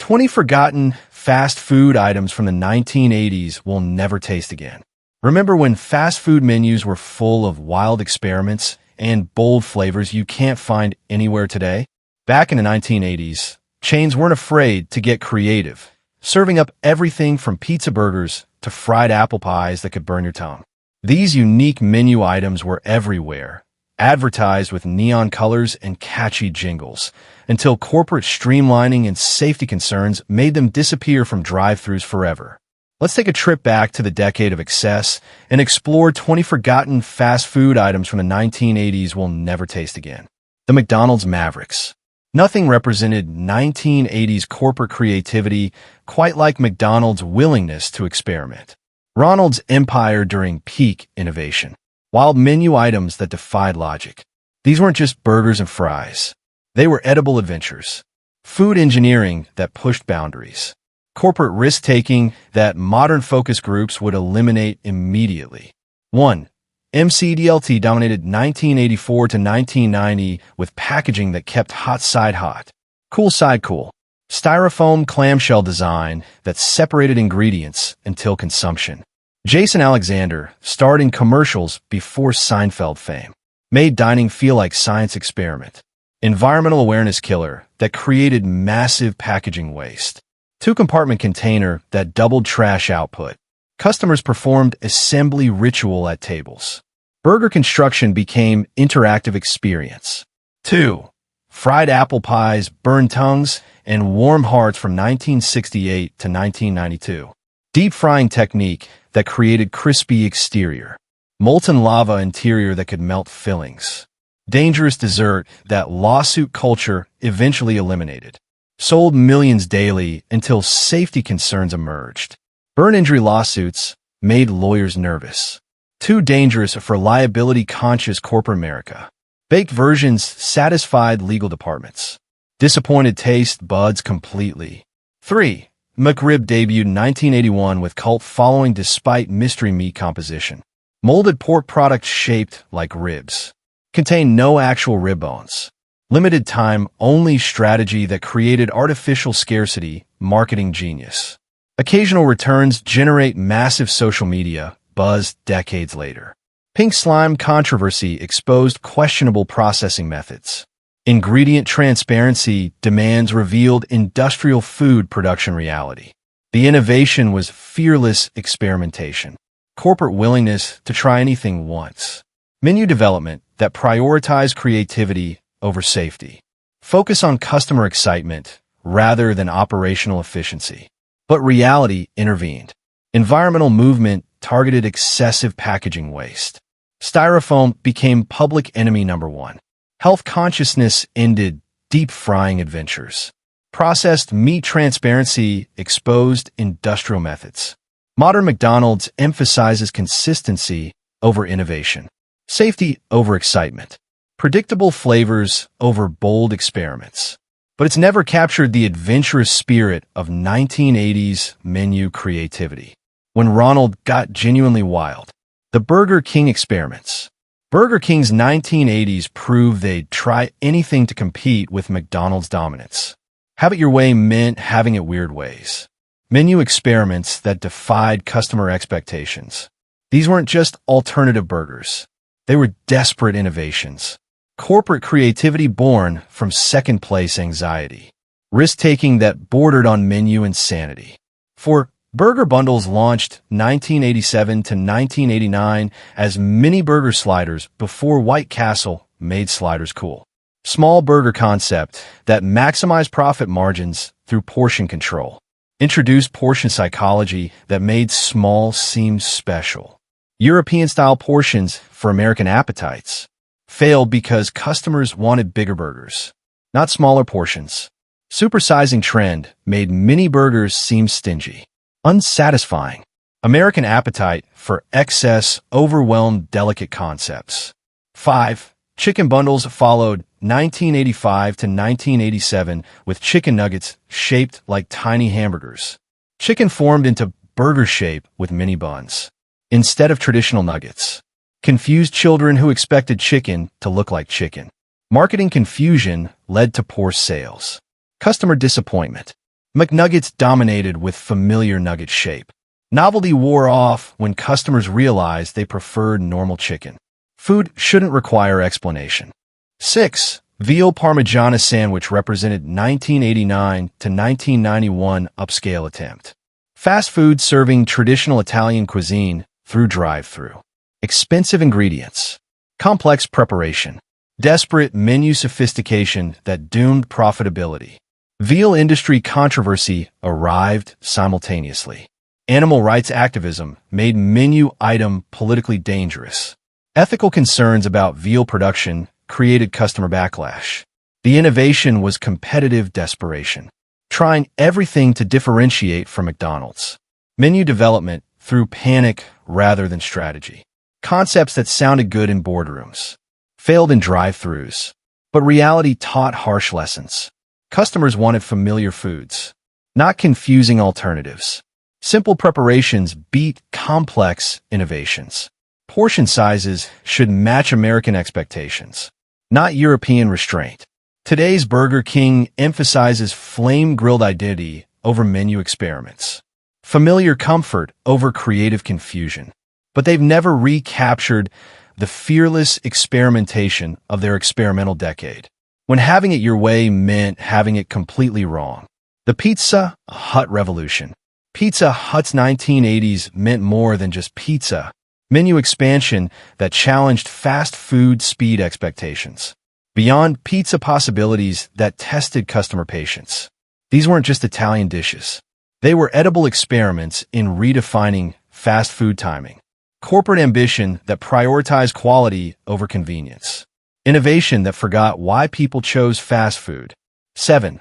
20 forgotten fast food items from the 1980s we'll never taste again. Remember when fast food menus were full of wild experiments and bold flavors you can't find anywhere today? Back in the 1980s, chains weren't afraid to get creative, serving up everything from pizza burgers to fried apple pies that could burn your tongue. These unique menu items were everywhere, advertised with neon colors and catchy jingles, until corporate streamlining and safety concerns made them disappear from drive-thrus forever. Let's take a trip back to the decade of excess and explore 20 forgotten fast food items from the 1980s we'll never taste again. The McDonald's Mavericks. Nothing represented 1980s corporate creativity quite like McDonald's willingness to experiment. Ronald's empire during peak innovation. Wild menu items that defied logic. These weren't just burgers and fries. They were edible adventures. Food engineering that pushed boundaries. Corporate risk-taking that modern focus groups would eliminate immediately. 1. MCDLT dominated 1984 to 1990 with packaging that kept hot side hot, cool side cool. Styrofoam clamshell design that separated ingredients until consumption. Jason Alexander starred in commercials before Seinfeld fame. Made dining feel like science experiment. Environmental awareness killer that created massive packaging waste. Two-compartment container that doubled trash output. Customers performed assembly ritual at tables. Burger construction became interactive experience. 2. Fried apple pies, burned tongues, and warm hearts from 1968 to 1992. Deep frying technique that created crispy exterior. Molten lava interior that could melt fillings. Dangerous dessert that lawsuit culture eventually eliminated. Sold millions daily until safety concerns emerged. Burn injury lawsuits made lawyers nervous. Too dangerous for liability-conscious corporate America. Baked versions satisfied legal departments. Disappointed taste buds completely. 3. McRib debuted in 1981 with cult following despite mystery meat composition. Molded pork product shaped like ribs. Contained no actual rib bones. Limited time only strategy that created artificial scarcity, marketing genius. Occasional returns generate massive social media buzz decades later. Pink slime controversy exposed questionable processing methods. Ingredient transparency demands revealed industrial food production reality. The innovation was fearless experimentation. Corporate willingness to try anything once. Menu development that prioritized creativity over safety. Focus on customer excitement rather than operational efficiency. But reality intervened. Environmental movement targeted excessive packaging waste. Styrofoam became public enemy number one. Health consciousness ended deep frying adventures. Processed meat transparency exposed industrial methods. Modern McDonald's emphasizes consistency over innovation. Safety over excitement. Predictable flavors over bold experiments. But it's never captured the adventurous spirit of 1980s menu creativity. When Ronald got genuinely wild. The Burger King experiments. Burger King's 1980s proved they'd try anything to compete with McDonald's dominance. Have it your way meant having it weird ways. Menu experiments that defied customer expectations. These weren't just alternative burgers. They were desperate innovations. Corporate creativity born from second-place anxiety. Risk-taking that bordered on menu insanity. For burger bundles launched 1987 to 1989 as mini burger sliders before White Castle made sliders cool. Small burger concept that maximized profit margins through portion control. Introduced portion psychology that made small seem special. European-style portions for American appetites. Failed because customers wanted bigger burgers, not smaller portions. Supersizing trend made mini burgers seem stingy. Unsatisfying. American appetite for excess overwhelmed delicate concepts. 5. Chicken bundles followed 1985 to 1987 with chicken nuggets shaped like tiny hamburgers. Chicken formed into burger shape with mini buns. Instead of traditional nuggets. Confused children who expected chicken to look like chicken. Marketing confusion led to poor sales. Customer disappointment. McNuggets dominated with familiar nugget shape. Novelty wore off when customers realized they preferred normal chicken. Food shouldn't require explanation. 6. Veal Parmigiana sandwich represented 1989 to 1991 upscale attempt. Fast food serving traditional Italian cuisine through drive-thru. Expensive ingredients. Complex preparation. Desperate menu sophistication that doomed profitability. Veal industry controversy arrived simultaneously. Animal rights activism made menu item politically dangerous. Ethical concerns about veal production created customer backlash. The innovation was competitive desperation, trying everything to differentiate from McDonald's. Menu development through panic rather than strategy. Concepts that sounded good in boardrooms failed in drive-thrus, but reality taught harsh lessons. Customers wanted familiar foods, not confusing alternatives. Simple preparations beat complex innovations. Portion sizes should match American expectations, not European restraint. Today's Burger King emphasizes flame-grilled identity over menu experiments, familiar comfort over creative confusion. But they've never recaptured the fearless experimentation of their experimental decade, when having it your way meant having it completely wrong. The Pizza Hut revolution. Pizza Hut's 1980s meant more than just pizza. Menu expansion that challenged fast food speed expectations. Beyond pizza possibilities that tested customer patience. These weren't just Italian dishes. They were edible experiments in redefining fast food timing. Corporate ambition that prioritized quality over convenience. Innovation that forgot why people chose fast food. 7.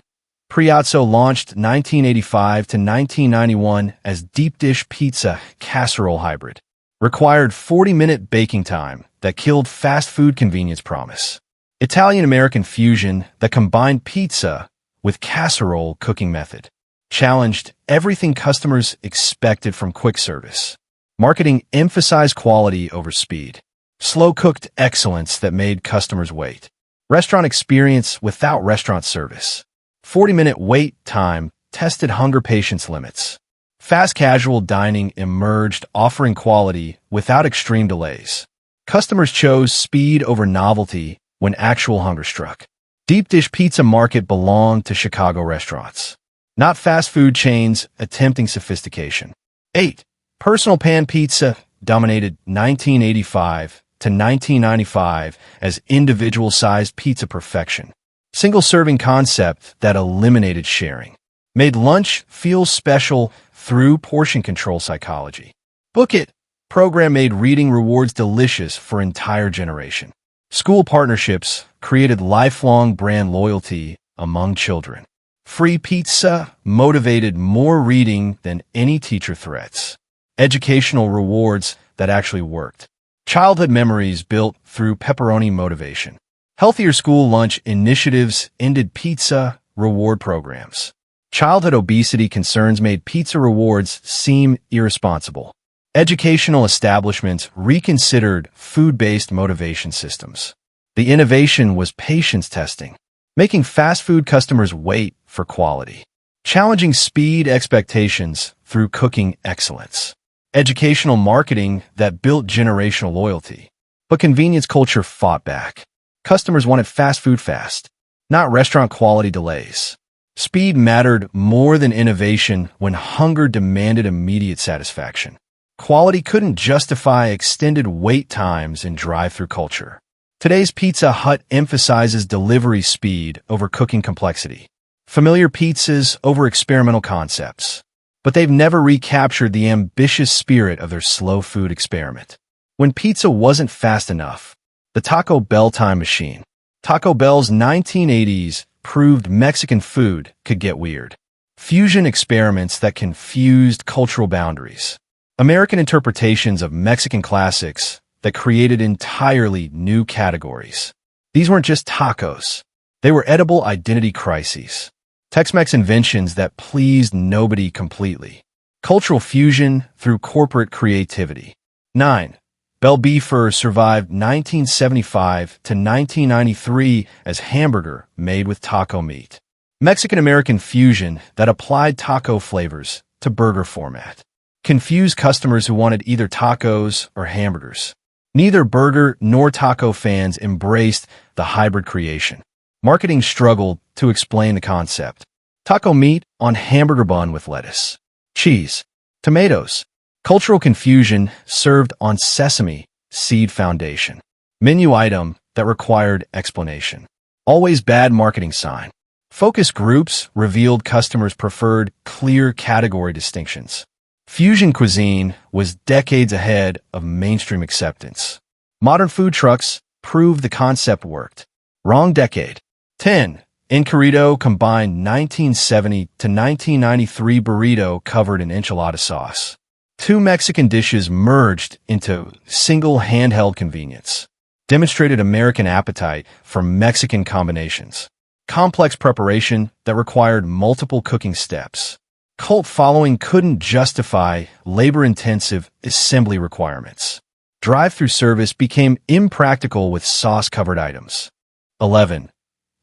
Priazzo launched 1985 to 1991 as deep dish pizza casserole hybrid. Required 40-minute baking time that killed fast food convenience promise. Italian-American fusion that combined pizza with casserole cooking method. Challenged everything customers expected from quick service. Marketing emphasized quality over speed. Slow-cooked excellence that made customers wait. Restaurant experience without restaurant service. 40-minute wait time tested hunger patience limits. Fast casual dining emerged, offering quality without extreme delays. Customers chose speed over novelty when actual hunger struck. Deep dish pizza market belonged to Chicago restaurants, not fast food chains attempting sophistication. 8. Personal pan pizza dominated 1985 to 1995 as individual-sized pizza perfection. Single-serving concept that eliminated sharing. Made lunch feel special through portion control psychology. Book It program made reading rewards delicious for entire generation. School partnerships created lifelong brand loyalty among children. Free pizza motivated more reading than any teacher threats. Educational rewards that actually worked. Childhood memories built through pepperoni motivation. Healthier school lunch initiatives ended pizza reward programs. Childhood obesity concerns made pizza rewards seem irresponsible. Educational establishments reconsidered food-based motivation systems. The innovation was patience testing, making fast food customers wait for quality. Challenging speed expectations through cooking excellence. Educational marketing that built generational loyalty. But convenience culture fought back. Customers wanted fast food fast, not restaurant quality delays. Speed mattered more than innovation when hunger demanded immediate satisfaction. Quality couldn't justify extended wait times in drive-thru culture. Today's Pizza Hut emphasizes delivery speed over cooking complexity. Familiar pizzas over experimental concepts. But they've never recaptured the ambitious spirit of their slow food experiment. When pizza wasn't fast enough, the Taco Bell time machine. Taco Bell's 1980s proved Mexican food could get weird. Fusion experiments that confused cultural boundaries. American interpretations of Mexican classics that created entirely new categories. These weren't just tacos. They were edible identity crises. Tex-Mex inventions that pleased nobody completely. Cultural fusion through corporate creativity. 9. Bell Beefer survived 1975 to 1993 as hamburger made with taco meat. Mexican-American fusion that applied taco flavors to burger format. Confused customers who wanted either tacos or hamburgers. Neither burger nor taco fans embraced the hybrid creation. Marketing struggled to explain the concept. Taco meat on hamburger bun with lettuce, cheese, tomatoes. Cultural confusion served on sesame seed foundation. Menu item that required explanation. Always bad marketing sign. Focus groups revealed customers preferred clear category distinctions. Fusion cuisine was decades ahead of mainstream acceptance. Modern food trucks proved the concept worked. Wrong decade. 10. Enchilada combined 1970 to 1993 burrito covered in enchilada sauce. Two Mexican dishes merged into single handheld convenience. Demonstrated American appetite for Mexican combinations. Complex preparation that required multiple cooking steps. Cult following couldn't justify labor-intensive assembly requirements. Drive-thru service became impractical with sauce-covered items. 11.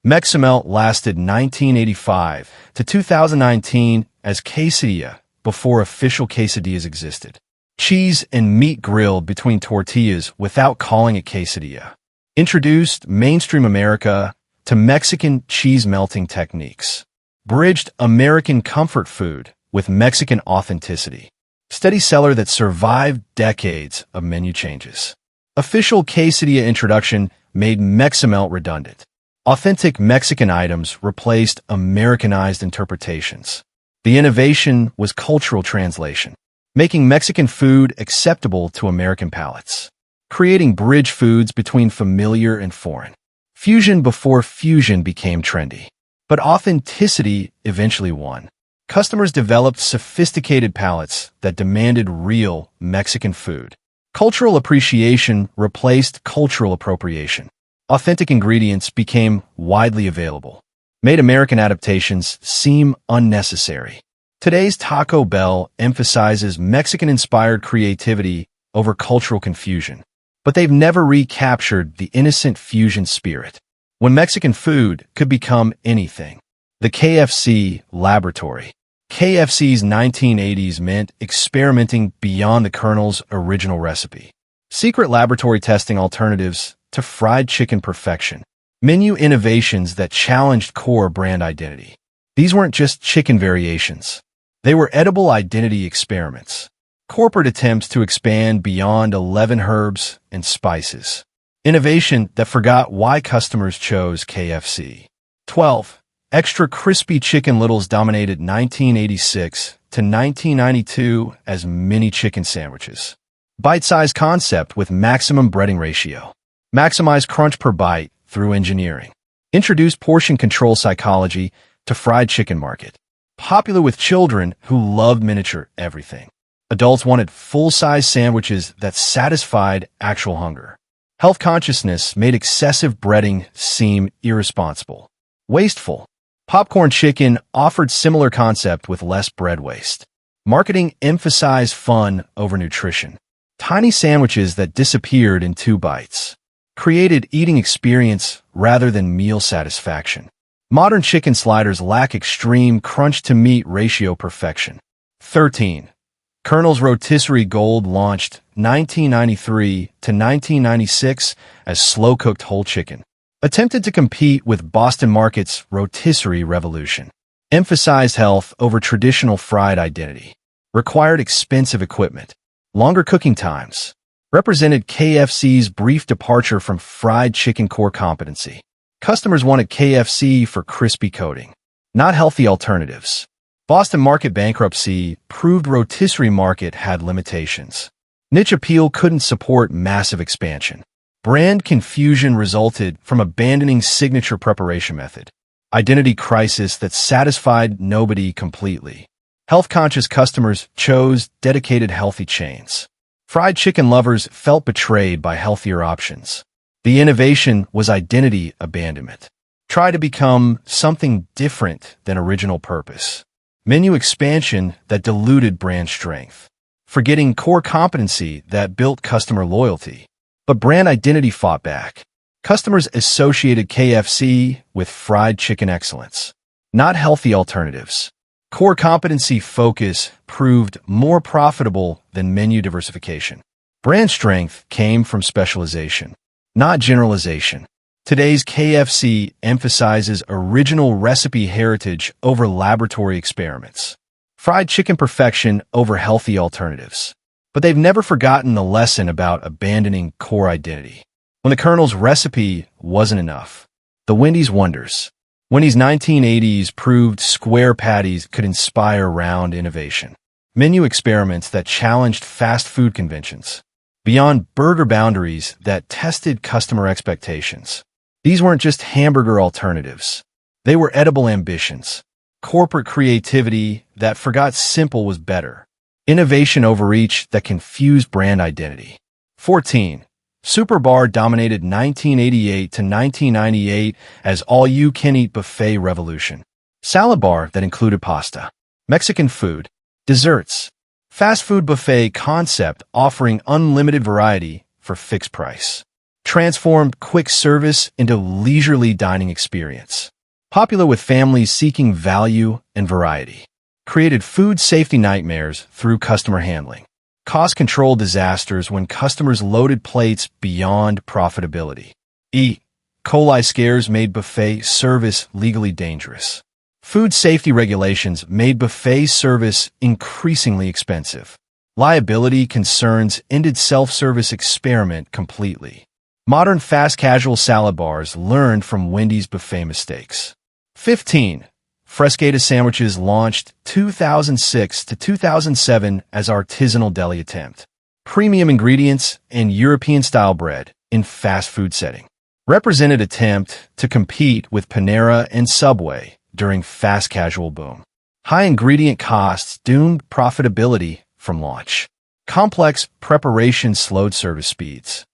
Mexamelt lasted 1985 to 2019 as quesadilla before official quesadillas existed. Cheese and meat grilled between tortillas without calling it quesadilla. Introduced mainstream America to Mexican cheese melting techniques. Bridged American comfort food with Mexican authenticity. Steady seller that survived decades of menu changes. Official quesadilla introduction made Mexamelt redundant. Authentic Mexican items replaced Americanized interpretations. The innovation was cultural translation, making Mexican food acceptable to American palates. Creating bridge foods between familiar and foreign. Fusion before fusion became trendy. But authenticity eventually won. Customers developed sophisticated palates that demanded real Mexican food. Cultural appreciation replaced cultural appropriation. Authentic ingredients became widely available. Made American adaptations seem unnecessary. Today's Taco Bell emphasizes Mexican-inspired creativity over cultural confusion. But they've never recaptured the innocent fusion spirit. When Mexican food could become anything. The KFC laboratory. KFC's 1980s meant experimenting beyond the Colonel's original recipe. Secret laboratory testing alternatives to fried chicken perfection. Menu innovations that challenged core brand identity. These weren't just chicken variations. They were edible identity experiments. Corporate attempts to expand beyond 11 herbs and spices. Innovation that forgot why customers chose KFC. 12. Extra crispy chicken littles dominated 1986 to 1992 as mini chicken sandwiches. Bite-sized concept with maximum breading ratio. Maximize crunch per bite through engineering. Introduced portion control psychology to fried chicken market. Popular with children who loved miniature everything. Adults wanted full-size sandwiches that satisfied actual hunger. Health consciousness made excessive breading seem irresponsible. Wasteful. Popcorn chicken offered similar concept with less bread waste. Marketing emphasized fun over nutrition. Tiny sandwiches that disappeared in 2 bites. Created eating experience rather than meal satisfaction. Modern chicken sliders lack extreme crunch-to-meat ratio perfection. 13. Colonel's Rotisserie Gold launched 1993 to 1996 as slow-cooked whole chicken. Attempted to compete with Boston Market's rotisserie revolution. Emphasized health over traditional fried identity. Required expensive equipment. Longer cooking times. Represented KFC's brief departure from fried chicken core competency. Customers wanted KFC for crispy coating. Not healthy alternatives. Boston Market bankruptcy proved rotisserie market had limitations. Niche appeal couldn't support massive expansion. Brand confusion resulted from abandoning signature preparation method. Identity crisis that satisfied nobody completely. Health-conscious customers chose dedicated healthy chains. Fried chicken lovers felt betrayed by healthier options. The innovation was identity abandonment. Try to become something different than original purpose. Menu expansion that diluted brand strength. Forgetting core competency that built customer loyalty. But brand identity fought back. Customers associated KFC with fried chicken excellence. not healthy alternatives. Core competency focus proved more profitable than menu diversification. Brand strength came from specialization, not generalization. Today's KFC emphasizes original recipe heritage over laboratory experiments. Fried chicken perfection over healthy alternatives. But they've never forgotten the lesson about abandoning core identity. When the Colonel's recipe wasn't enough, the Wendy's wonders. Wendy's 1980s proved square patties could inspire round innovation. Menu experiments that challenged fast food conventions. Beyond burger boundaries that tested customer expectations. These weren't just hamburger alternatives. They were edible ambitions. Corporate creativity that forgot simple was better. Innovation overreach that confused brand identity. 14. Super Bar dominated 1988 to 1998 as all-you-can-eat buffet revolution. Salad bar that included pasta, Mexican food, desserts, fast food buffet concept offering unlimited variety for fixed price. Transformed quick service into leisurely dining experience. Popular with families seeking value and variety. Created food safety nightmares through customer handling. Cost control disasters when customers loaded plates beyond profitability. E. coli scares made buffet service legally dangerous. Food safety regulations made buffet service increasingly expensive. Liability concerns ended self-service experiment completely. Modern fast casual salad bars learned from Wendy's buffet mistakes. 15. Frescata sandwiches launched 2006 to 2007 as artisanal deli attempt. Premium ingredients and European-style bread in fast food setting. Represented attempt to compete with Panera and Subway during fast casual boom. High ingredient costs doomed profitability from launch. Complex preparation slowed service speeds.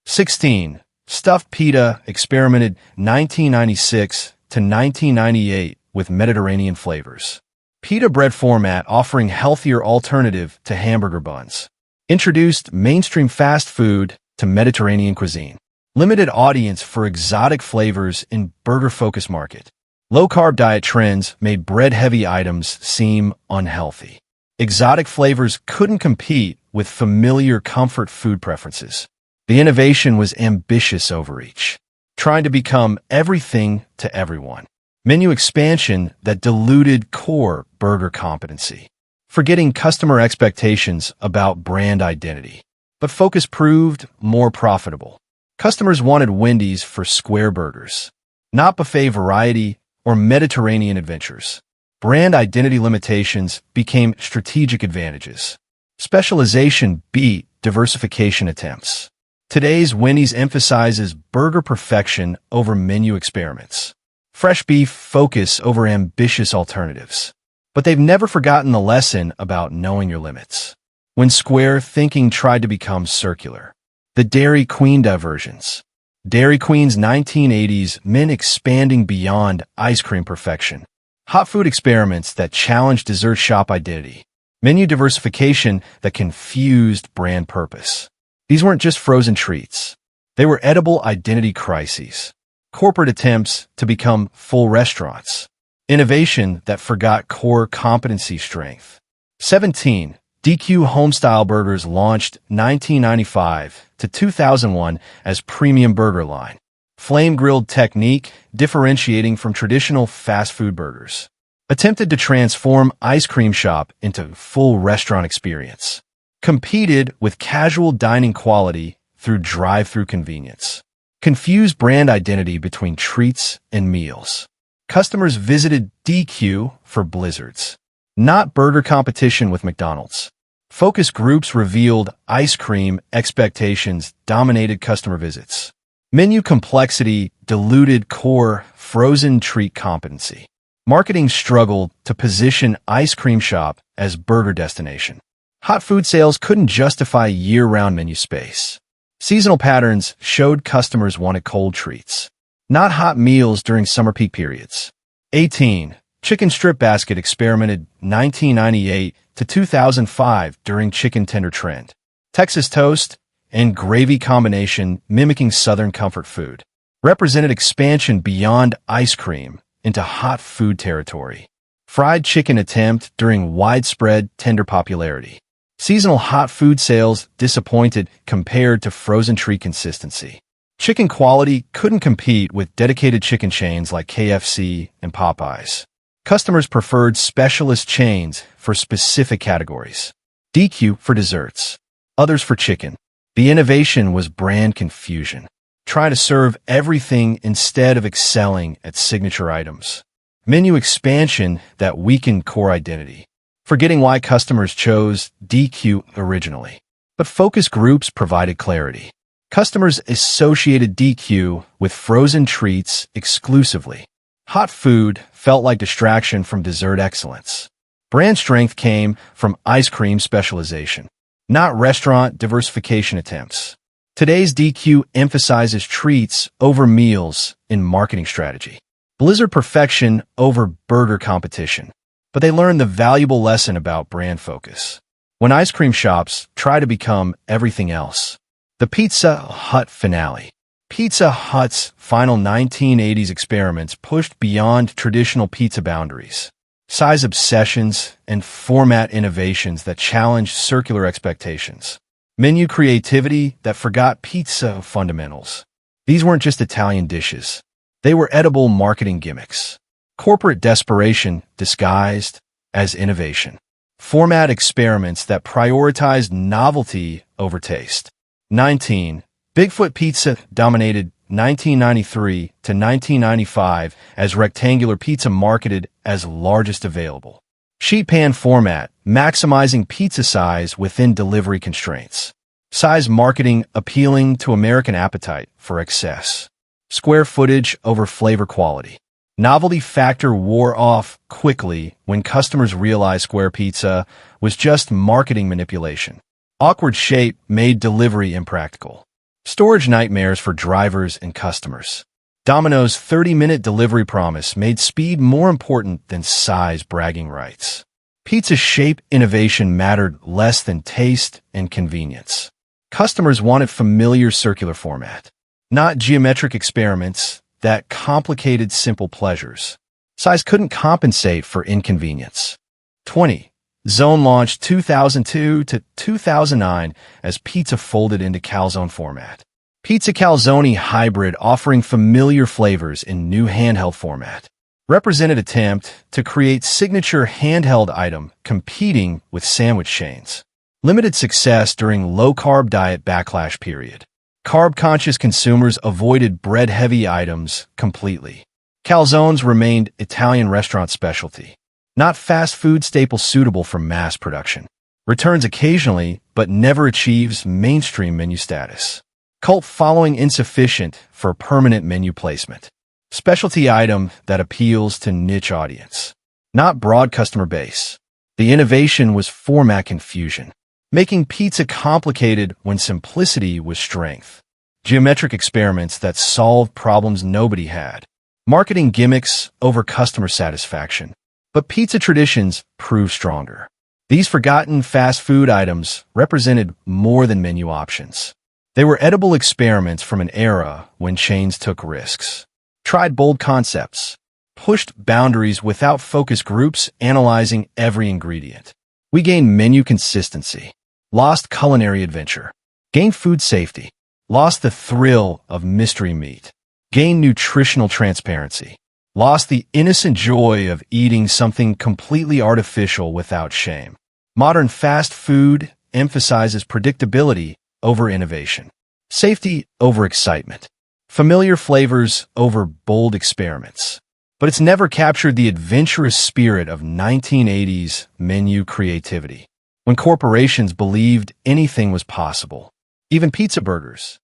16. Stuffed pita experimented 1996 to 1998 with Mediterranean flavors. Pita bread format offering healthier alternative to hamburger buns. Introduced mainstream fast food to Mediterranean cuisine. Limited audience for exotic flavors in burger-focused market. Low-carb diet trends made bread-heavy items seem unhealthy. Exotic flavors couldn't compete with familiar comfort food preferences. The innovation was ambitious overreach, trying to become everything to everyone. Menu expansion that diluted core burger competency, forgetting customer expectations about brand identity. But focus proved more profitable. Customers wanted Wendy's for square burgers, not buffet variety or Mediterranean adventures. Brand identity limitations became strategic advantages. Specialization beat diversification attempts. Today's Wendy's emphasizes burger perfection over menu experiments. Fresh beef focus over ambitious alternatives. But they've never forgotten the lesson about knowing your limits. When square thinking tried to become circular. The Dairy Queen diversions. Dairy Queen's 1980s meant expanding beyond ice cream perfection. Hot food experiments that challenged dessert shop identity. Menu diversification that confused brand purpose. These weren't just frozen treats. They were edible identity crises. Corporate attempts to become full restaurants. Innovation that forgot core competency strength. 17. DQ Homestyle Burgers launched 1995 to 2001 as premium burger line. Flame-grilled technique differentiating from traditional fast food burgers. Attempted to transform ice cream shop into full restaurant experience. Competed with casual dining quality through drive-thru convenience. Confused brand identity between treats and meals. Customers visited DQ for blizzards, not burger competition with McDonald's. Focus groups revealed ice cream expectations dominated customer visits. Menu complexity diluted core frozen treat competency. Marketing struggled to position ice cream shop as burger destination. Hot food sales couldn't justify year-round menu space. Seasonal patterns showed customers wanted cold treats, not hot meals during summer peak periods. 18. Chicken strip basket experimented 1998 to 2005 during chicken tender trend. Texas toast and gravy combination mimicking Southern comfort food. Represented expansion beyond ice cream into hot food territory. Fried chicken attempt during widespread tender popularity. Seasonal hot food sales disappointed compared to frozen treat consistency. Chicken quality couldn't compete with dedicated chicken chains like KFC and Popeyes. Customers preferred specialist chains for specific categories. DQ for desserts, others for chicken. The innovation was brand confusion. Try to serve everything instead of excelling at signature items. Menu expansion that weakened core identity. Forgetting why customers chose DQ originally. But focus groups provided clarity. Customers associated DQ with frozen treats exclusively. Hot food felt like distraction from dessert excellence. Brand strength came from ice cream specialization, not restaurant diversification attempts. Today's DQ emphasizes treats over meals in marketing strategy. Blizzard perfection over burger competition. But they learned the valuable lesson about brand focus. When ice cream shops try to become everything else. The Pizza Hut finale. Pizza Hut's final 1980s experiments pushed beyond traditional pizza boundaries. Size obsessions and format innovations that challenged circular expectations. Menu creativity that forgot pizza fundamentals. These weren't just Italian dishes. They were edible marketing gimmicks. Corporate desperation disguised as innovation. Format experiments that prioritized novelty over taste. 19. Bigfoot Pizza dominated 1993 to 1995 as rectangular pizza marketed as largest available. Sheet pan format, maximizing pizza size within delivery constraints. Size marketing appealing to American appetite for excess. Square footage over flavor quality. Novelty factor wore off quickly when customers realized square pizza was just marketing manipulation. Awkward shape made delivery impractical. Storage nightmares for drivers and customers. Domino's 30-minute delivery promise made speed more important than size bragging rights. Pizza shape innovation mattered less than taste and convenience. Customers wanted familiar circular format, not geometric experiments that complicated simple pleasures. Size couldn't compensate for inconvenience. 20. Zone launched 2002 to 2009 as pizza folded into calzone format. Pizza calzone hybrid offering familiar flavors in new handheld format. Represented attempt to create signature handheld item competing with sandwich chains. Limited success during low-carb diet backlash period. Carb-conscious consumers avoided bread-heavy items completely. Calzones remained Italian restaurant specialty. Not fast food staple suitable for mass production. Returns occasionally, but never achieves mainstream menu status. Cult following insufficient for permanent menu placement. Specialty item that appeals to niche audience. Not broad customer base. The innovation was format confusion, making pizza complicated when simplicity was strength. Geometric experiments that solved problems nobody had. Marketing gimmicks over customer satisfaction. But pizza traditions proved stronger. These forgotten fast food items represented more than menu options. They were edible experiments from an era when chains took risks. Tried bold concepts. Pushed boundaries without focus groups analyzing every ingredient. We gained menu consistency. Lost culinary adventure. Gained food safety. Lost the thrill of mystery meat. Gained nutritional transparency. Lost the innocent joy of eating something completely artificial without shame. Modern fast food emphasizes predictability over innovation. Safety over excitement. Familiar flavors over bold experiments. But it's never captured the adventurous spirit of 1980s menu creativity, when corporations believed anything was possible. Even pizza burgers,